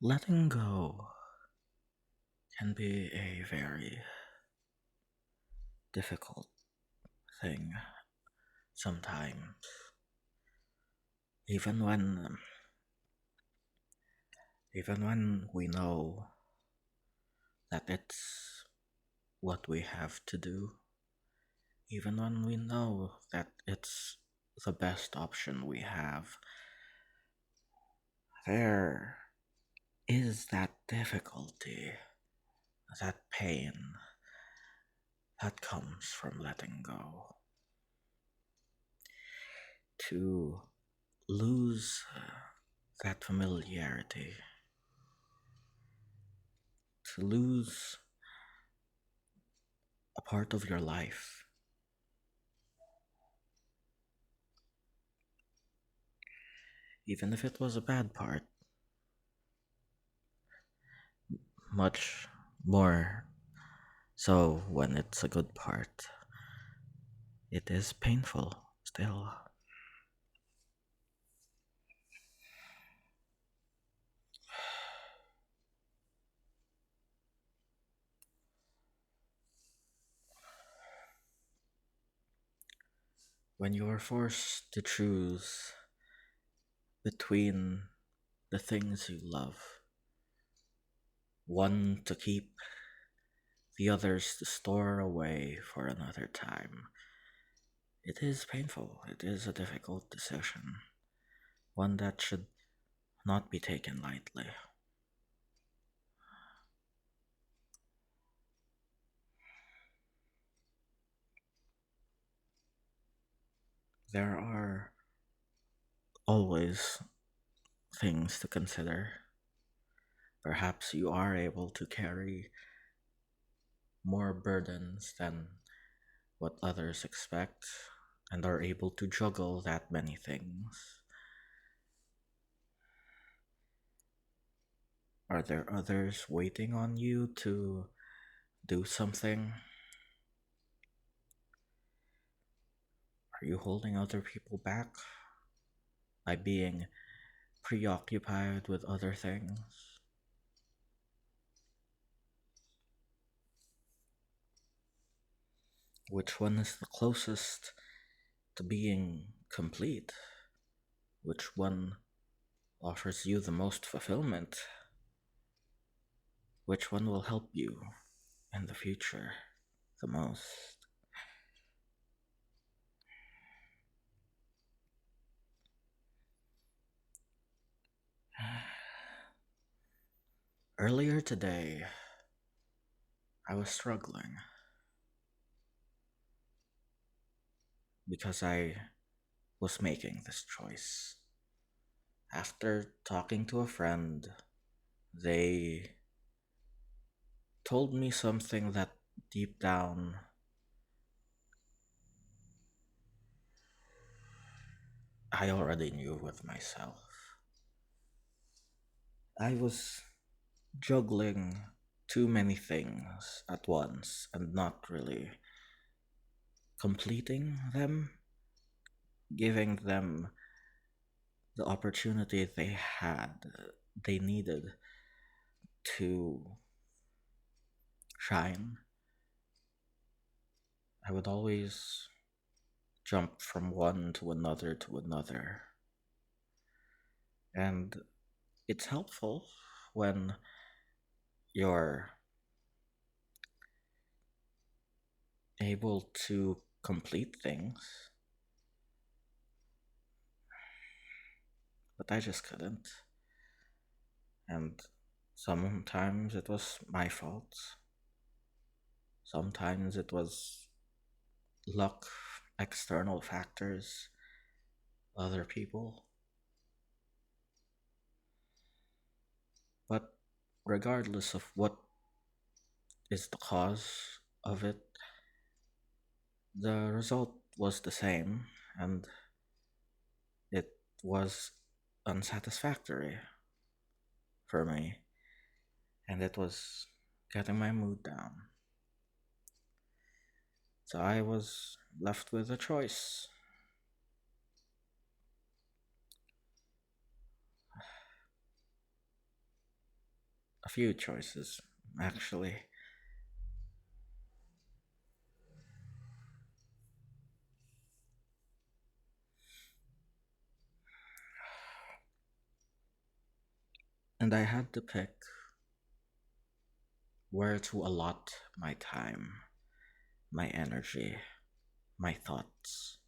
Letting go can be a very difficult thing sometimes, even when even when we know that it's what we have to do, even when we know that it's the best option we have, there is that difficulty, that pain that comes from letting go. To lose that familiarity, to lose a part of your life, even if it was a bad part, much more so when it's a good part. It is painful still. When you are forced to choose between the things you love, one to keep, the others to store away for another time, it is painful. It is a difficult decision, one that should not be taken lightly. There are always things to consider. Perhaps you are able to carry more burdens than what others expect and are able to juggle that many things. Are there others waiting on you to do something? Are you holding other people back by being preoccupied with other things? Which one is the closest to being complete? Which one offers you the most fulfillment? Which one will help you in the future the most? Earlier today, I was struggling because I was making this choice. After talking to a friend, they told me something that deep down I already knew with myself. I was juggling too many things at once and not really completing them, giving them the opportunity they needed to shine. I would always jump from one to another. And it's helpful when you're able to complete things, but I just couldn't. And sometimes it was my fault, sometimes it was luck, external factors, other people. But regardless of what is the cause of it, the result was the same, and it was unsatisfactory for me, and it was getting my mood down. So I was left with a choice. a few choices, actually. And I had to pick where to allot my time, my energy, my thoughts.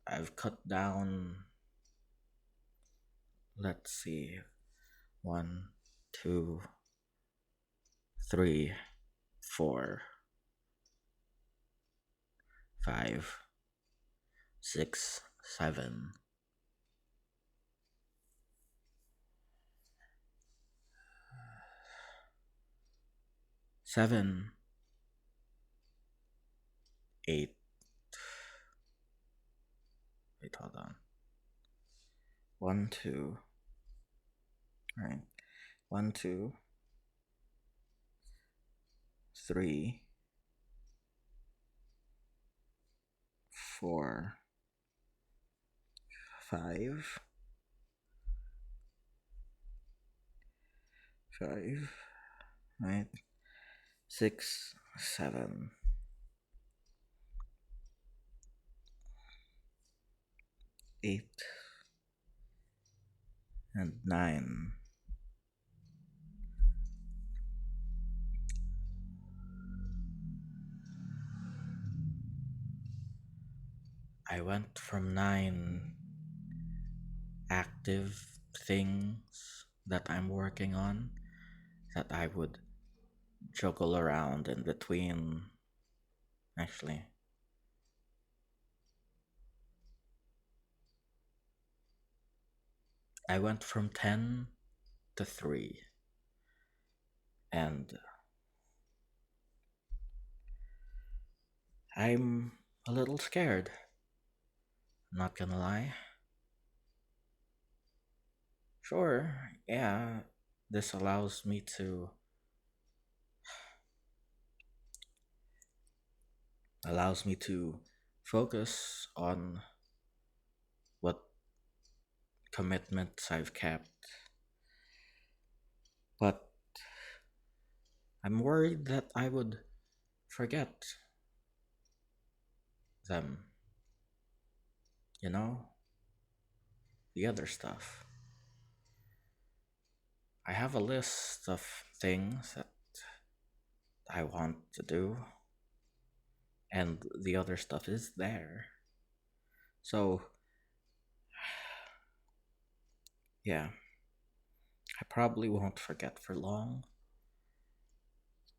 I've cut down, let's see, one, two, three, four, five, six, seven, eight. Wait, hold on. One, two, right? One, two, three, four, five, five, right? Six, seven, eight, and nine. I went from nine active things that I'm working on that I would juggle around in between. Actually, I went from 10 to 3, and I'm a little scared, not gonna lie. Sure, yeah, this allows me to focus on what commitments I've kept, but I'm worried that I would forget them, you know, the other stuff. I have a list of things that I want to do, and the other stuff is there. So, yeah, I probably won't forget for long,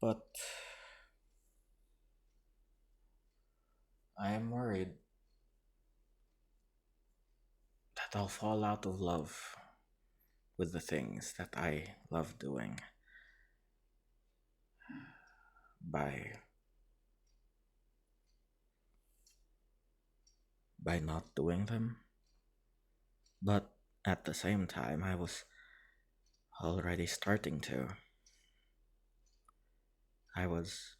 but I am worried that I'll fall out of love with the things that I love doing by not doing them. But at the same time, I was already starting to. I was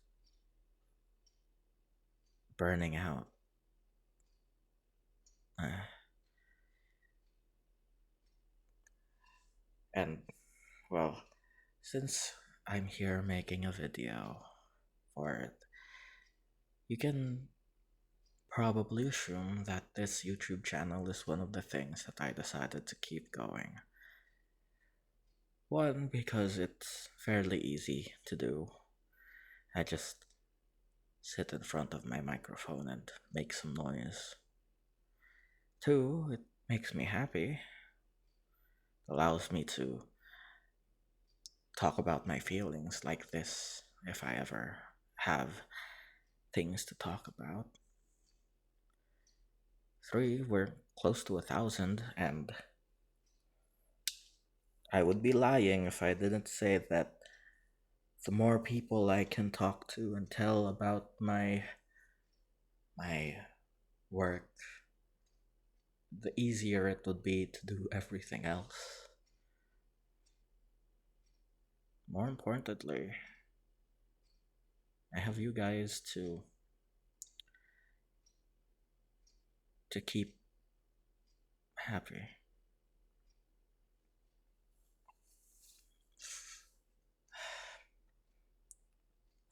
burning out. Uh, and, well, since I'm here making a video for it, you can probably assume that this YouTube channel is one of the things that I decided to keep going. One, because it's fairly easy to do. I just sit in front of my microphone and make some noise. Two, it makes me happy. Allows me to talk about my feelings like this if I ever have things to talk about. Three, we're close to 1,000, and I would be lying if I didn't say that the more people I can talk to and tell about my work, the easier it would be to do everything else. More importantly, I have you guys to keep happy.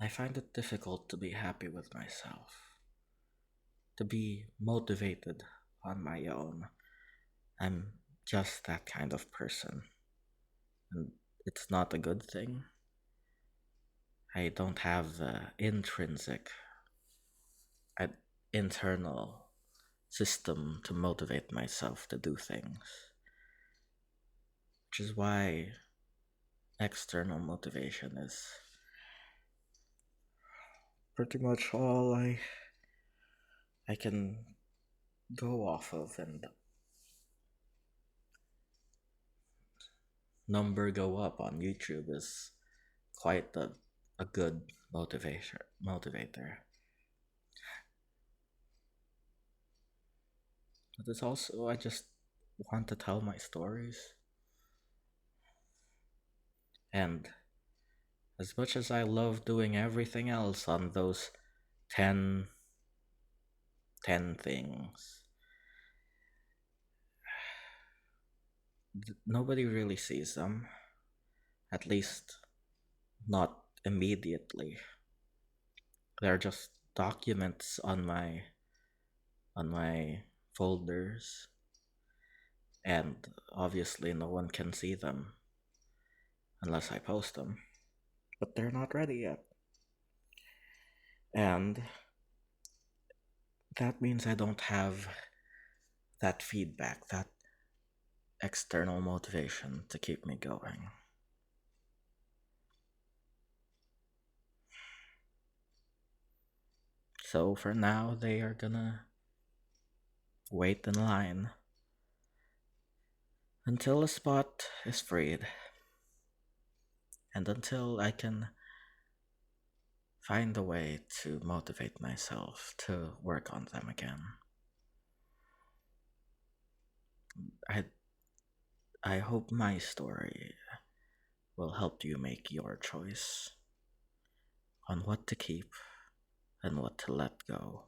I find it difficult to be happy with myself, to be motivated on my own. I'm just that kind of person, and it's not a good thing. I don't have the intrinsic, uh, internal system to motivate myself to do things, which is why external motivation is pretty much all I can go off of, and number go up on YouTube is quite a good motivator. But it's also I just want to tell my stories, and as much as I love doing everything else on those 10, 10 things, nobody really sees them, at least not immediately. They're just documents on my folders, and obviously no one can see them unless I post them. But they're not ready yet. And that means I don't have that feedback, that external motivation to keep me going. So for now, they are gonna wait in line until a spot is freed and until I can find a way to motivate myself to work on them again. I I hope my story will help you make your choice on what to keep and what to let go.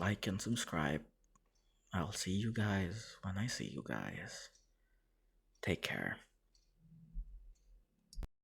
Like and subscribe. I'll see you guys when I see you guys. Take care.